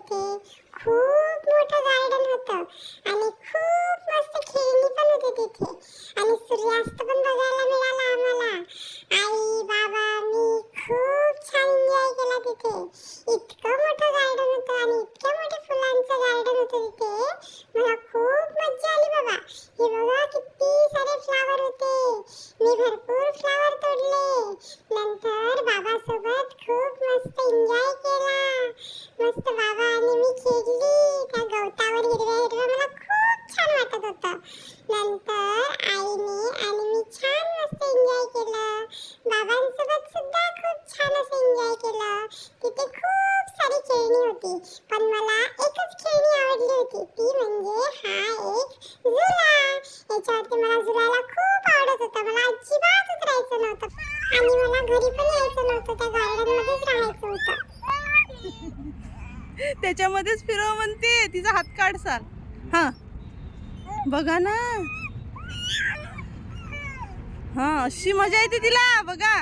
होते. खूप मोठं गार्डन होतं आणि खूप मस्त खेळणी पण होती तिथे आणि सूर्यास्त पण बघायला मिळाला आम्हाला. आई बाबा मी खूप छान एन्जॉय केला तिथे. इतकं मोठं गार्डन होतं आणि इतक्या मोठ्या फुलांचं गार्डन होतं तिथे. मला खूप मज्जा आली बाबा. हे बघा किती सारे फ्लावर होते. मी भरपूर फ्लावर तोडले. नंतर बाबा सोबत खूप मस्त एन्जॉय केला. मस्त बाबा आणि मी खेळली त्या गवतावर हिरव्या हिरव्या. मला खूप छान वाटत होतं. नंतर आईने आणि मी छान मस्त एन्जॉय केलं. बाबांसोबत सुद्धा खूप छान असं एन्जॉय केलं. तिथे खूप सारी खेळणी होती पण मला एकच खेळणी आवडली होती ती म्हणजे हा एक झुला. याच्यावरती मला झुलायला खूप आवडत होतं. मला अजिबात उतरायचं नव्हतं आणि मला घरी पण यायचं नव्हतं. त्या गार्डन मध्येच राहायचं होतं. त्याच्यामध्येच फिरव म्हणते. तिचा हात काढसाल. हा बघा ना. हा अशी मजा येते तिला बघा.